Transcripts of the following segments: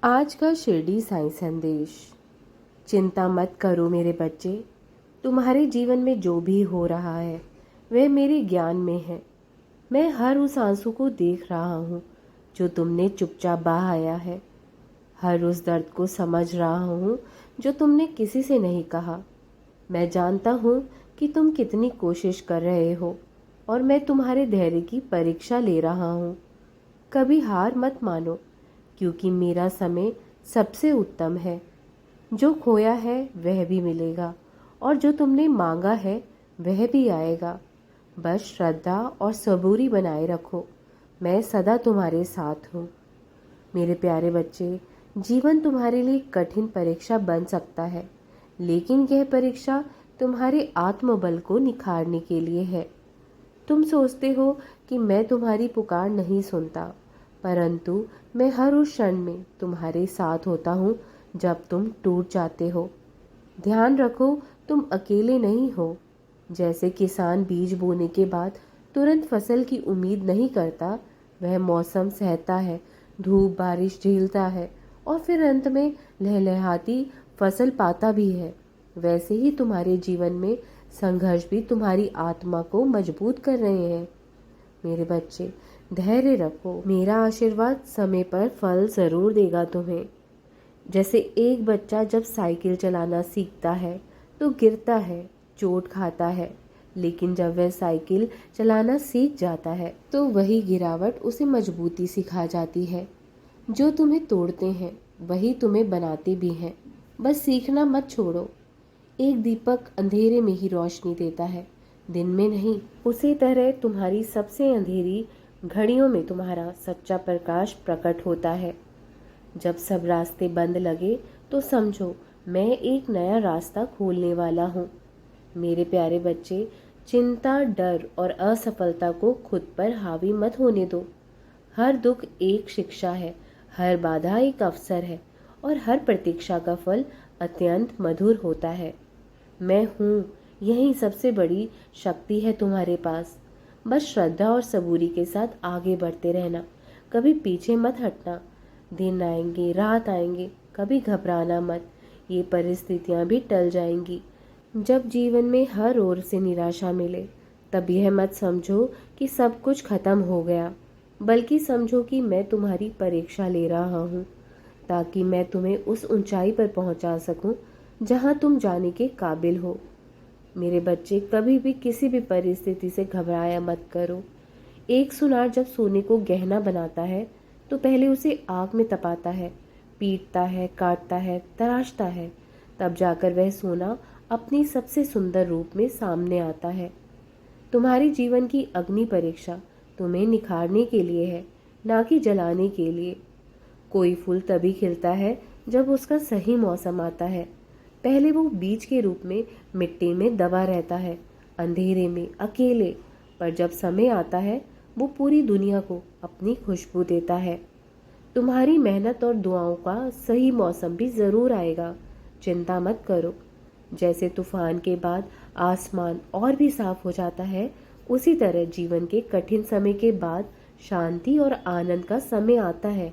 आज का शिरडी साई संदेश। चिंता मत करो मेरे बच्चे, तुम्हारे जीवन में जो भी हो रहा है वह मेरे ज्ञान में है। मैं हर उस आंसू को देख रहा हूँ जो तुमने चुपचाप बहाया है, हर उस दर्द को समझ रहा हूँ जो तुमने किसी से नहीं कहा। मैं जानता हूँ कि तुम कितनी कोशिश कर रहे हो और मैं तुम्हारे धैर्य की परीक्षा ले रहा हूँ। कभी हार मत मानो, क्योंकि मेरा समय सबसे उत्तम है। जो खोया है वह भी मिलेगा और जो तुमने मांगा है वह भी आएगा। बस श्रद्धा और सबूरी बनाए रखो, मैं सदा तुम्हारे साथ हूँ। मेरे प्यारे बच्चे, जीवन तुम्हारे लिए कठिन परीक्षा बन सकता है, लेकिन यह परीक्षा तुम्हारे आत्मबल को निखारने के लिए है। तुम सोचते हो कि मैं तुम्हारी पुकार नहीं सुनता, परंतु मैं हर उस क्षण में तुम्हारे साथ होता हूँ जब तुम टूट जाते हो। ध्यान रखो, तुम अकेले नहीं हो। जैसे किसान बीज बोने के बाद तुरंत फसल की उम्मीद नहीं करता, वह मौसम सहता है, धूप बारिश झेलता है और फिर अंत में लहलहाती फसल पाता भी है। वैसे ही तुम्हारे जीवन में संघर्ष भी तुम्हारी आत्मा को मजबूत कर रहे हैं। मेरे बच्चे, धैर्य रखो, मेरा आशीर्वाद समय पर फल जरूर देगा तुम्हें। जैसे एक बच्चा जब साइकिल चलाना सीखता है तो गिरता है, चोट खाता है, लेकिन जब वह साइकिल चलाना सीख जाता है तो वही गिरावट उसे मजबूती सिखा जाती है। जो तुम्हें तोड़ते हैं वही तुम्हें बनाते भी हैं। बस सीखना मत छोड़ो। एक दीपक अंधेरे में ही रोशनी देता है, दिन में नहीं। उसी तरह तुम्हारी सबसे अंधेरी घड़ियों में तुम्हारा सच्चा प्रकाश प्रकट होता है। जब सब रास्ते बंद लगे तो समझो मैं एक नया रास्ता खोलने वाला हूँ। मेरे प्यारे बच्चे, चिंता, डर और असफलता को खुद पर हावी मत होने दो। हर दुख एक शिक्षा है, हर बाधा एक अवसर है और हर प्रतीक्षा का फल अत्यंत मधुर होता है। मैं हूँ, यही सबसे बड़ी शक्ति है तुम्हारे पास। बस श्रद्धा और सबूरी के साथ आगे बढ़ते रहना, कभी पीछे मत हटना। दिन आएंगे, रात आएंगे, कभी घबराना मत। ये परिस्थितियाँ भी टल जाएंगी। जब जीवन में हर ओर से निराशा मिले, तब यह मत समझो कि सब कुछ खत्म हो गया, बल्कि समझो कि मैं तुम्हारी परीक्षा ले रहा हूँ, ताकि मैं तुम्हें उस ऊंचाई पर पहुँचा सकूँ जहाँ तुम जाने के काबिल हो। मेरे बच्चे, कभी भी किसी भी परिस्थिति से घबराया मत करो। एक सुनार जब सोने को गहना बनाता है तो पहले उसे आग में तपाता है, पीटता है, काटता है, तराशता है, तब जाकर वह सोना अपनी सबसे सुंदर रूप में सामने आता है। तुम्हारी जीवन की अग्नि परीक्षा तुम्हें निखारने के लिए है, ना कि जलाने के लिए। कोई फूल तभी खिलता है जब उसका सही मौसम आता है। पहले वो बीज के रूप में मिट्टी में दबा रहता है, अंधेरे में, अकेले, पर जब समय आता है वो पूरी दुनिया को अपनी खुशबू देता है। तुम्हारी मेहनत और दुआओं का सही मौसम भी ज़रूर आएगा, चिंता मत करो। जैसे तूफान के बाद आसमान और भी साफ हो जाता है, उसी तरह जीवन के कठिन समय के बाद शांति और आनंद का समय आता है।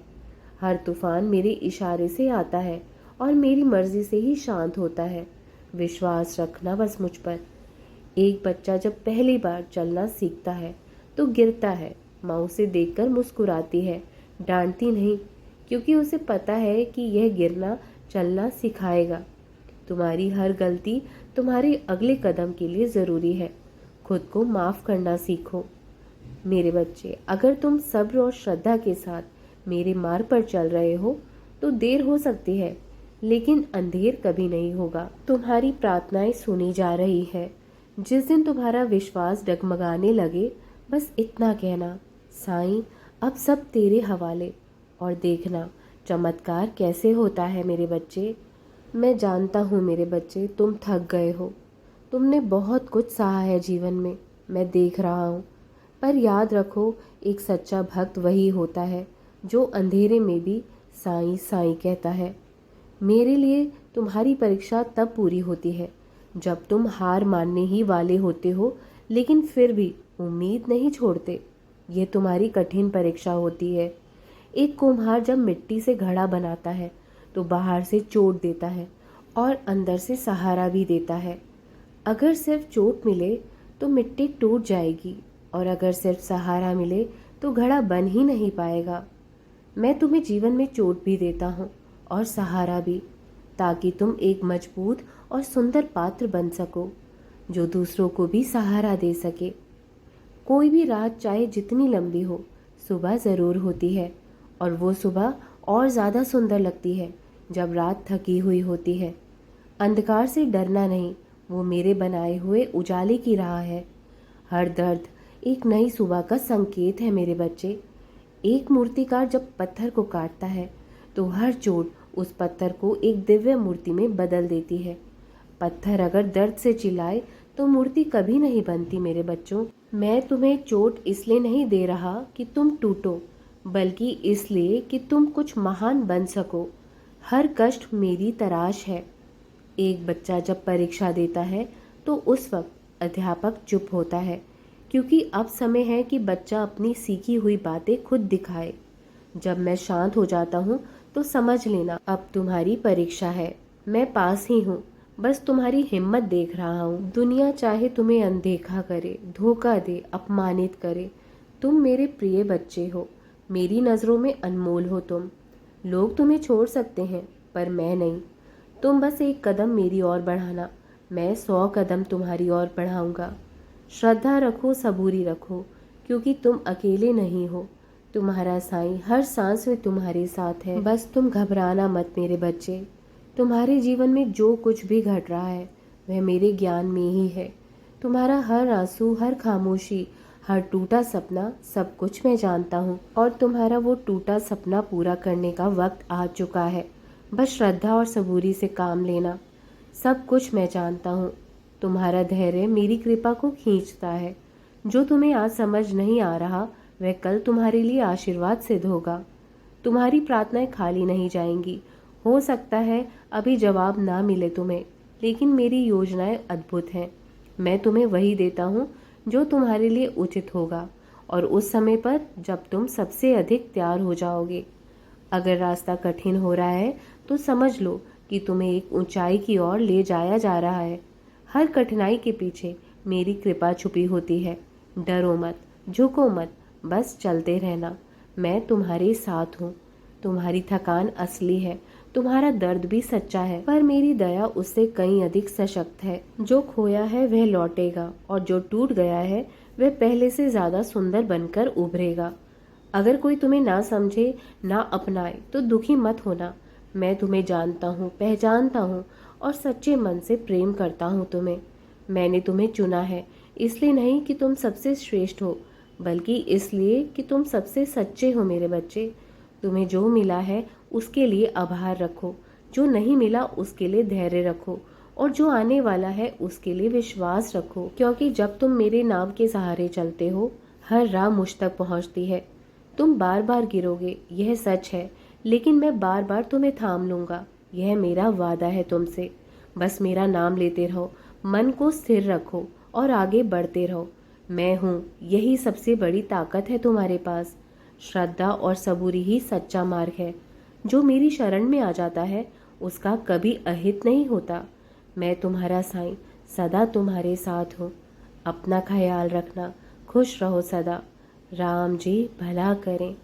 हर तूफान मेरे इशारे से आता है और मेरी मर्जी से ही शांत होता है। विश्वास रखना बस मुझ पर। एक बच्चा जब पहली बार चलना सीखता है तो गिरता है, माँ उसे देखकर मुस्कुराती है, डांटती नहीं, क्योंकि उसे पता है कि यह गिरना चलना सिखाएगा। तुम्हारी हर गलती तुम्हारे अगले कदम के लिए ज़रूरी है। खुद को माफ़ करना सीखो। मेरे बच्चे, अगर तुम सब्र और श्रद्धा के साथ मेरे मार्ग पर चल रहे हो तो देर हो सकती है, लेकिन अंधेर कभी नहीं होगा। तुम्हारी प्रार्थनाएं सुनी जा रही है। जिस दिन तुम्हारा विश्वास डगमगाने लगे, बस इतना कहना, साईं अब सब तेरे हवाले, और देखना चमत्कार कैसे होता है। मेरे बच्चे, मैं जानता हूँ मेरे बच्चे, तुम थक गए हो, तुमने बहुत कुछ सहा है जीवन में, मैं देख रहा हूँ। पर याद रखो, एक सच्चा भक्त वही होता है जो अंधेरे में भी साईं साईं कहता है। मेरे लिए तुम्हारी परीक्षा तब पूरी होती है जब तुम हार मानने ही वाले होते हो, लेकिन फिर भी उम्मीद नहीं छोड़ते। यह तुम्हारी कठिन परीक्षा होती है। एक कुम्हार जब मिट्टी से घड़ा बनाता है तो बाहर से चोट देता है और अंदर से सहारा भी देता है। अगर सिर्फ चोट मिले तो मिट्टी टूट जाएगी और अगर सिर्फ सहारा मिले तो घड़ा बन ही नहीं पाएगा। मैं तुम्हें जीवन में चोट भी देता हूँ और सहारा भी, ताकि तुम एक मजबूत और सुंदर पात्र बन सको जो दूसरों को भी सहारा दे सके। कोई भी रात चाहे जितनी लंबी हो, सुबह ज़रूर होती है और वो सुबह और ज़्यादा सुंदर लगती है जब रात थकी हुई होती है। अंधकार से डरना नहीं, वो मेरे बनाए हुए उजाले की राह है। हर दर्द एक नई सुबह का संकेत है मेरे बच्चे। एक मूर्तिकार जब पत्थर को काटता है तो हर चोट उस पत्थर को एक दिव्य मूर्ति में बदल देती है। पत्थर अगर दर्द से चिल्लाए तो मूर्ति कभी नहीं बनती मेरे बच्चों। मैं तुम्हें चोट इसलिए नहीं दे रहा कि तुम टूटो, बल्कि इसलिए कि तुम कुछ महान बन सको। हर कष्ट मेरी तराश है। एक बच्चा जब परीक्षा देता है तो उस वक्त अध्यापक चुप होता है, क्योंकि अब समय है कि बच्चा अपनी सीखी हुई बातें खुद दिखाए। जब मैं शांत हो जाता हूँ तो समझ लेना अब तुम्हारी परीक्षा है। मैं पास ही हूँ, बस तुम्हारी हिम्मत देख रहा हूँ। दुनिया चाहे तुम्हें अनदेखा करे, धोखा दे, अपमानित करे, तुम मेरे प्रिय बच्चे हो। मेरी नज़रों में अनमोल हो तुम। लोग तुम्हें छोड़ सकते हैं पर मैं नहीं। तुम बस एक कदम मेरी ओर बढ़ाना, मैं 100 कदम तुम्हारी ओर बढ़ाऊंगा। श्रद्धा रखो, सबूरी रखो, क्योंकि तुम अकेले नहीं हो। तुम्हारा साईं हर सांस में तुम्हारे साथ है। बस तुम घबराना मत मेरे बच्चे। तुम्हारे जीवन में जो कुछ भी घट रहा है वह मेरे ज्ञान में ही है। तुम्हारा हर आंसू, हर खामोशी, हर टूटा सपना, सब कुछ मैं जानता हूँ और तुम्हारा वो टूटा सपना पूरा करने का वक्त आ चुका है। बस श्रद्धा और सबूरी से काम लेना। सब कुछ मैं जानता हूँ। तुम्हारा धैर्य मेरी कृपा को खींचता है। जो तुम्हें आज समझ नहीं आ रहा वह कल तुम्हारे लिए आशीर्वाद सिद्ध होगा। तुम्हारी प्रार्थनाएं खाली नहीं जाएंगी। हो सकता है अभी जवाब ना मिले तुम्हें, लेकिन मेरी योजनाएं अद्भुत हैं। मैं तुम्हें वही देता हूँ जो तुम्हारे लिए उचित होगा और उस समय पर जब तुम सबसे अधिक तैयार हो जाओगे। अगर रास्ता कठिन हो रहा है तो समझ लो कि तुम्हें एक ऊंचाई की ओर ले जाया जा रहा है। हर कठिनाई के पीछे मेरी कृपा छुपी होती है। डरो मत, झुको मत, बस चलते रहना। मैं तुम्हारे साथ हूँ। तुम्हारी थकान असली है, तुम्हारा दर्द भी सच्चा है, पर मेरी दया उससे कहीं अधिक सशक्त है। जो खोया है वह लौटेगा और जो टूट गया है वह पहले से ज्यादा सुंदर बनकर उभरेगा। अगर कोई तुम्हें ना समझे, ना अपनाए तो दुखी मत होना। मैं तुम्हें जानता हूँ, पहचानता हूँ और सच्चे मन से प्रेम करता हूँ तुम्हें। मैंने तुम्हें चुना है, इसलिए नहीं कि तुम सबसे श्रेष्ठ हो, बल्कि इसलिए कि तुम सबसे सच्चे हो मेरे बच्चे। तुम्हें जो मिला है उसके लिए आभार रखो, जो नहीं मिला उसके लिए धैर्य रखो और जो आने वाला है उसके लिए विश्वास रखो। क्योंकि जब तुम मेरे नाम के सहारे चलते हो, हर राह मुझ तक पहुँचती है। तुम बार बार गिरोगे, यह सच है, लेकिन मैं बार बार तुम्हें थाम लूंगा। यह मेरा वादा है तुमसे। बस मेरा नाम लेते रहो, मन को स्थिर रखो और आगे बढ़ते रहो। मैं हूँ, यही सबसे बड़ी ताकत है तुम्हारे पास। श्रद्धा और सबूरी ही सच्चा मार्ग है। जो मेरी शरण में आ जाता है उसका कभी अहित नहीं होता। मैं तुम्हारा साईं सदा तुम्हारे साथ हूँ। अपना ख्याल रखना, खुश रहो सदा। राम जी भला करें।